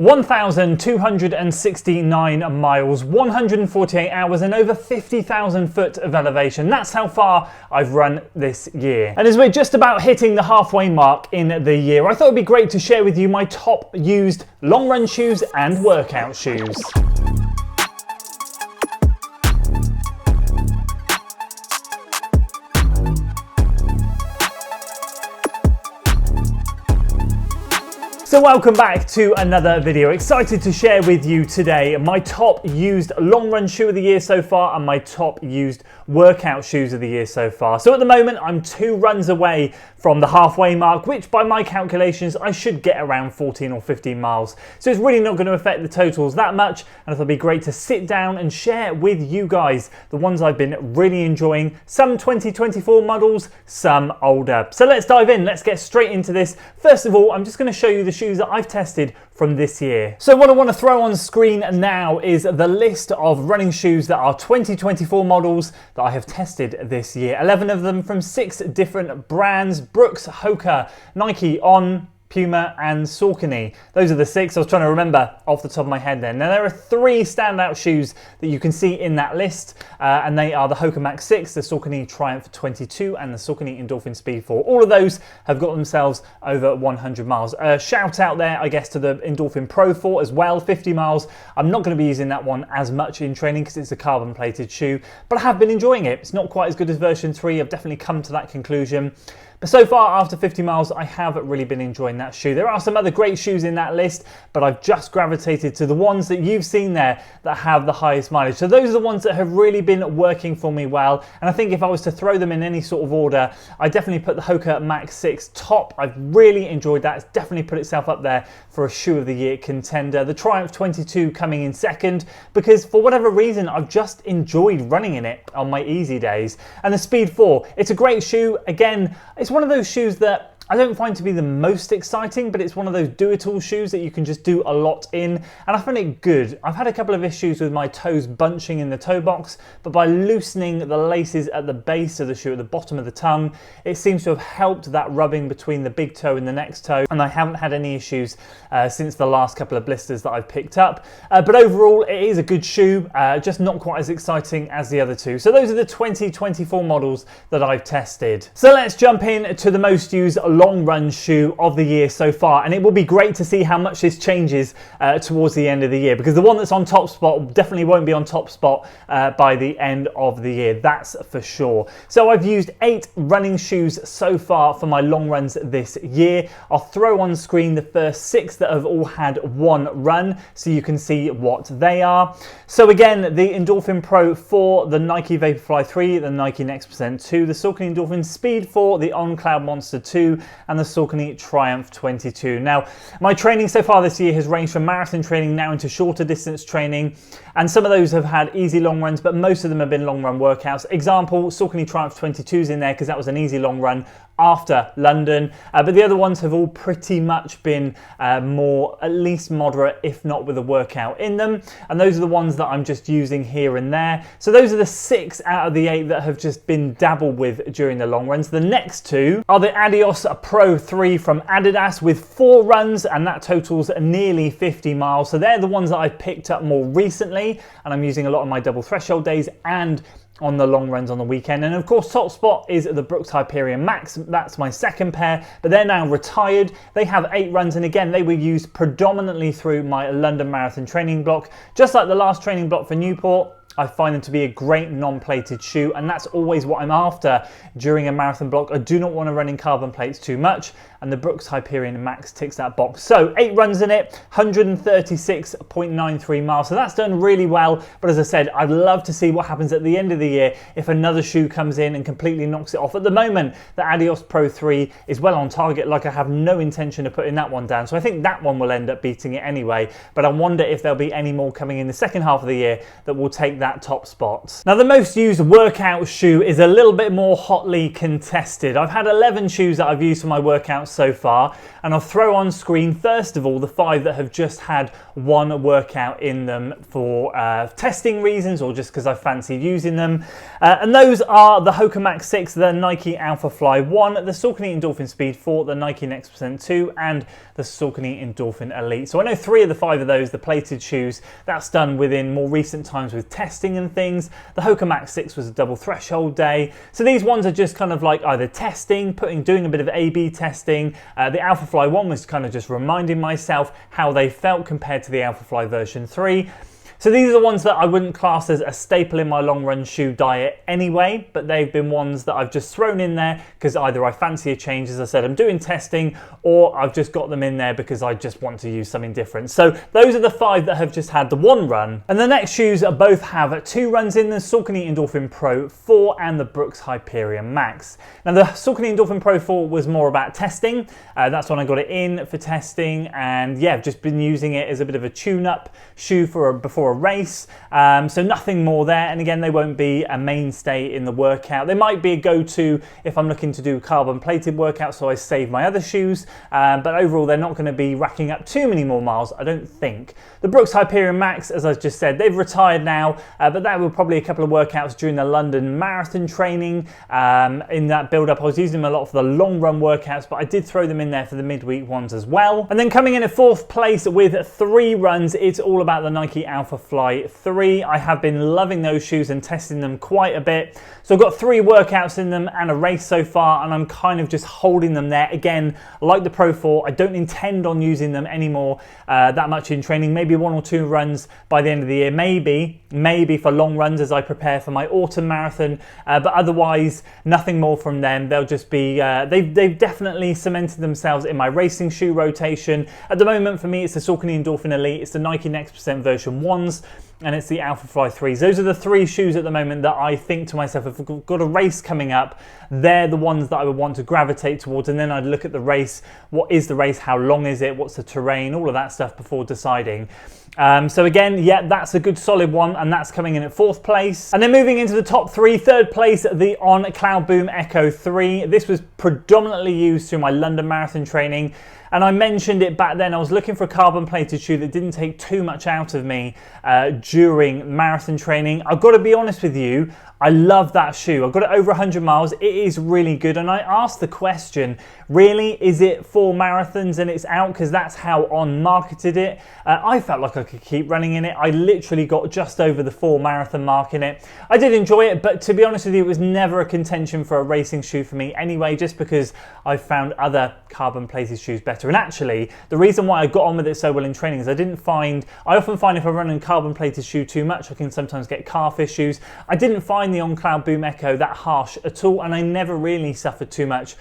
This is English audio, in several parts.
1,269 miles, 148 hours and over 50,000 foot of elevation. That's how far I've run this year. And as we're just about hitting the halfway mark in the year, I thought it'd be great to share with you my top used long run shoes and workout shoes. So welcome back to another video. Excited to share with you today my top used long run shoe of the year so far and my top used workout shoes of the year so far. So at the moment I'm 2 runs away from the halfway mark, which by my calculations I should get around 14 or 15 miles. So it's really not going to affect the totals that much, and it'll be great to sit down and share with you guys the ones I've been really enjoying, some 2024 models, some older. So let's dive in, let's get straight into this. First of all, I'm just going to show you the shoes that I've tested from this year. So what I want to throw on screen now is the list of running shoes that are 2024 models that I have tested this year. 11 of them from 6 different brands: Brooks, Hoka, Nike, On, Puma and Saucony. Those are the 6 I was trying to remember off the top of my head then. Now there are 3 standout shoes that you can see in that list, and they are the Hoka Max 6, the Saucony Triumph 22 and the Saucony Endorphin Speed 4. All of those have got themselves over 100 miles. Shout out there I guess to the Endorphin Pro 4 as well, 50 miles. I'm not going to be using that one as much in training because it's a carbon plated shoe, but I have been enjoying it. It's not quite as good as version 3, I've definitely come to that conclusion. But so far, after 50 miles, I have really been enjoying that shoe. There are some other great shoes in that list, but I've just gravitated to the ones that you've seen there that have the highest mileage. So those are the ones that have really been working for me well. And I think if I was to throw them in any sort of order, I definitely put the Hoka Max 6 top. I've really enjoyed that. It's definitely put itself up there for a shoe of the year contender. The Triumph 22 coming in second, because for whatever reason, I've just enjoyed running in it on my easy days. And the Speed 4, it's a great shoe. Again, it's one of those shoes that I don't find to be the most exciting, but it's one of those do-it-all shoes that you can just do a lot in, and I find it good. I've had a couple of issues with my toes bunching in the toe box, but by loosening the laces at the base of the shoe, at the bottom of the tongue, it seems to have helped that rubbing between the big toe and the next toe, and I haven't had any issues since the last couple of blisters that I've picked up. But overall, it is a good shoe, just not quite as exciting as the other 2. So those are the 2024 models that I've tested. So let's jump in to the most used long run shoe of the year so far, and it will be great to see how much this changes towards the end of the year, because the one that's on top spot definitely won't be on top spot by the end of the year, that's for sure. So I've used 8 running shoes so far for my long runs this year. I'll throw on screen the first 6 that have all had 1 run so you can see what they are. So again, the Endorphin Pro 4, the Nike Vaporfly 3, the Nike Next Percent 2, the Saucony Endorphin Speed 4, the On Cloud Monster 2 and the Saucony Triumph 22. Now, my training so far this year has ranged from marathon training now into shorter distance training, and some of those have had easy long runs, but most of them have been long run workouts. Example, Saucony Triumph 22's in there because that was an easy long run after London, but the other ones have all pretty much been more, at least moderate, if not with a workout in them, and those are the ones that I'm just using here and there. So those are the 6 out of the 8 that have just been dabbled with during the long runs. The next 2 are the Adios Pro 3 from Adidas with 4 runs, and that totals nearly 50 miles. So they're the ones that I've picked up more recently, and I'm using a lot of my double threshold days and on the long runs on the weekend. And of course, top spot is the Brooks Hyperion Max. That's my second pair, but they're now retired. They have 8 runs, and again, they were used predominantly through my London Marathon training block. Just like the last training block for Newport, I find them to be a great non-plated shoe, and that's always what I'm after during a marathon block. I do not want to run in carbon plates too much, and the Brooks Hyperion Max ticks that box. So 8 runs in it, 136.93 miles. So that's done really well. But as I said, I'd love to see what happens at the end of the year if another shoe comes in and completely knocks it off. At the moment, the Adios Pro 3 is well on target. Like, I have no intention of putting that one down. So I think that one will end up beating it anyway. But I wonder if there'll be any more coming in the second half of the year that will take that top spot. Now, the most used workout shoe is a little bit more hotly contested. I've had 11 shoes that I've used for my workouts so far, and I'll throw on screen first of all the 5 that have just had one workout in them for testing reasons or just because I fancied using them. And those are the Hoka Max 6, the Nike Alpha Fly 1, the Saucony Endorphin Speed 4, the Nike Next Percent 2, and the Saucony Endorphin Elite. So I know 3 of the 5 of those, the plated shoes, that's done within more recent times with testing and things. The Hoka Max 6 was a double threshold day. So these ones are just kind of like either testing, doing a bit of A/B testing. The Alpha Fly 1 was kind of just reminding myself how they felt compared to the Alpha Fly version 3. So these are the ones that I wouldn't class as a staple in my long run shoe diet anyway, but they've been ones that I've just thrown in there because either I fancy a change, as I said, I'm doing testing, or I've just got them in there because I just want to use something different. So those are the 5 that have just had the 1 run. And the next shoes both have 2 runs in, the Saucony Endorphin Pro 4 and the Brooks Hyperion Max. Now the Saucony Endorphin Pro 4 was more about testing. That's when I got it in for testing, and yeah, I've just been using it as a bit of a tune-up shoe before a race, so nothing more there. And again, they won't be a mainstay in the workout. They might be a go-to if I'm looking to do carbon plated workouts, so I save my other shoes, but overall they're not going to be racking up too many more miles, I don't think. The Brooks Hyperion Max, as I just said, they've retired now, but that were probably a couple of workouts during the London Marathon training. In that build-up, I was using them a lot for the long run workouts, but I did throw them in there for the midweek ones as well. And then coming in at 4th place with 3 runs, it's all about the Nike Alpha Fly 3. I have been loving those shoes and testing them quite a bit. So I've got 3 workouts in them and a race so far, and I'm kind of just holding them there. Again, like the Pro 4, I don't intend on using them anymore that much in training. Maybe 1 or 2 runs by the end of the year, maybe for long runs as I prepare for my autumn marathon, but otherwise nothing more from them. They'll just be, they've definitely cemented themselves in my racing shoe rotation. At the moment for me, it's the Saucony Endorphin Elite, it's the Nike Next Percent version 1s, and it's the Alpha Fly 3s. Those are the 3 shoes at the moment that I think to myself, if I've got a race coming up, they're the ones that I would want to gravitate towards, and then I'd look at the race. What is the race? How long is it? What's the terrain? All of that stuff before deciding. So again, yeah, that's a good solid one, and that's coming in at 4th place. And then moving into the top 3, 3rd place, the On Cloudboom Echo 3. This was predominantly used through my London Marathon training, and I mentioned it back then. I was looking for a carbon plated shoe that didn't take too much out of me during marathon training. I've got to be honest with you, I love that shoe. I've got it over 100 miles. It is really good. And I asked the question, really, is it for marathons and it's out? Because that's how On marketed it. I felt like I could keep running in it. I literally got just over the 4 marathon mark in it. I did enjoy it, but to be honest with you, it was never a contention for a racing shoe for me anyway, just because I found other carbon plated shoes better. And actually, the reason why I got on with it so well in training is I often find if I run in carbon plated shoe too much, I can sometimes get calf issues. I didn't find the On Cloudboom Echo that harsh at all, and I never really suffered too much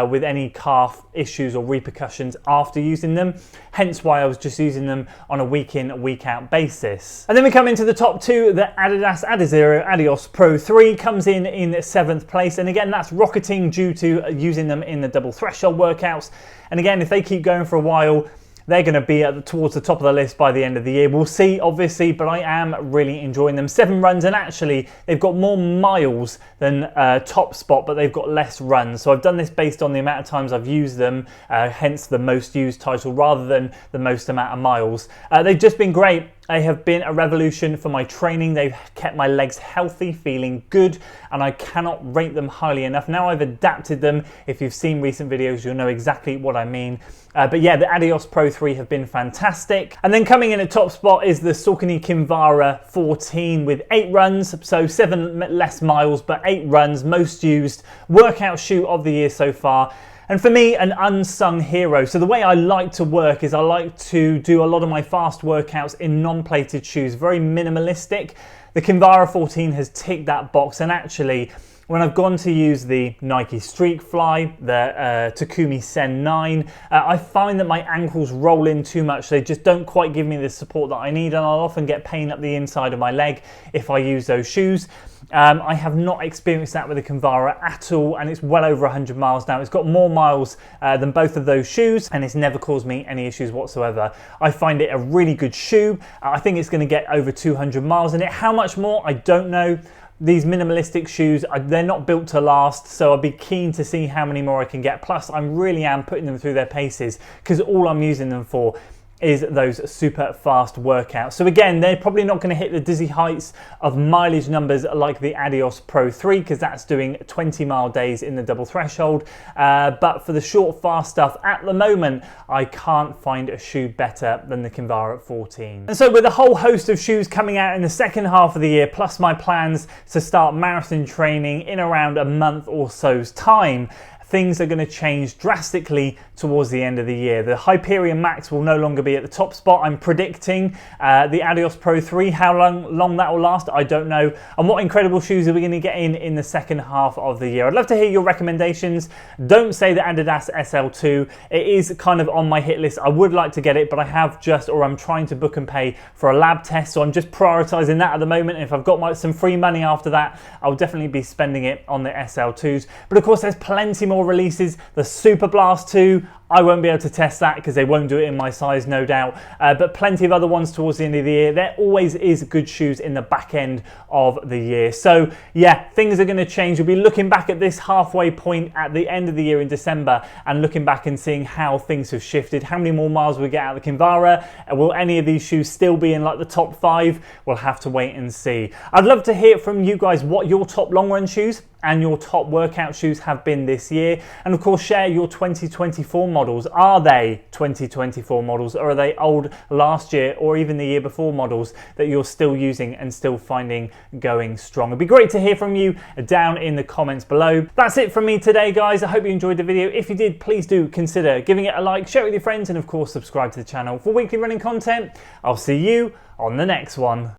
with any calf issues or repercussions after using them, hence why I was just using them on a week in, week out basis. And then we come into the top 2, the Adidas Adizero Adios Pro 3 comes in 7th place, and again that's rocketing due to using them in the double threshold workouts. And again, if they keep going for a while, they're going to be towards the top of the list by the end of the year. We'll see, obviously, but I am really enjoying them. 7 runs, and actually, they've got more miles than Top Spot, but they've got less runs. So I've done this based on the amount of times I've used them, hence the most used title, rather than the most amount of miles. They've just been great. They have been a revolution for my training. They've kept my legs healthy, feeling good, and I cannot rate them highly enough. Now I've adapted them. If you've seen recent videos, you'll know exactly what I mean. But yeah, the Adios Pro 3 have been fantastic. And then coming in at top spot is the Saucony Kinvara 14 with 8 runs, so 7 less miles, but 8 runs, most used workout shoe of the year so far. And for me, an unsung hero. So the way I like to work is I like to do a lot of my fast workouts in non-plated shoes, very minimalistic. The Kinvara 14 has ticked that box, and actually, when I've gone to use the Nike Streak Fly, the Takumi Sen 9, I find that my ankles roll in too much. They just don't quite give me the support that I need, and I'll often get pain up the inside of my leg if I use those shoes. I have not experienced that with the Kinvara at all, and it's well over 100 miles now. It's got more miles than both of those shoes, and it's never caused me any issues whatsoever. I find it a really good shoe. I think it's going to get over 200 miles in it. How much more? I don't know. these minimalistic shoes, they're not built to last, so I'll be keen to see how many more I can get. Plus, I really am putting them through their paces because all I'm using them for is those super fast workouts. So again, they're probably not going to hit the dizzy heights of mileage numbers like the Adios Pro 3 because that's doing 20-mile days in the double threshold. But for the short, fast stuff, at the moment, I can't find a shoe better than the Kinvara 14. And so with a whole host of shoes coming out in the second half of the year, plus my plans to start marathon training in around a month or so's time, things are going to change drastically towards the end of the year. The Hyperion Max will no longer be at the top spot. I'm predicting the Adios Pro 3, how long that will last, I don't know. And what incredible shoes are we going to get in the second half of the year? I'd love to hear your recommendations. Don't say the Adidas SL2. It is kind of on my hit list. I would like to get it, but I'm trying to book and pay for a lab test, so I'm just prioritizing that at the moment. And if I've got some free money after that, I'll definitely be spending it on the SL2s. But of course, there's plenty more releases. The Super Blast 2, I won't be able to test that because they won't do it in my size, no doubt. But plenty of other ones towards the end of the year. There always is good shoes in the back end of the year. So yeah, things are going to change. We'll be looking back at this halfway point at the end of the year in December and looking back and seeing how things have shifted, how many more miles we get out of the Kinvara. Will any of these shoes still be in like the top 5? We'll have to wait and see. I'd love to hear from you guys what your top long run shoes and your top workout shoes have been this year. And of course, share your 2024 models. Are they 2024 models, or are they old last year or even the year before models that you're still using and still finding going strong? It'd be great to hear from you down in the comments below. That's it from me today, guys. I hope you enjoyed the video. If you did, please do consider giving it a like, share it with your friends, and of course, subscribe to the channel for weekly running content. I'll see you on the next one.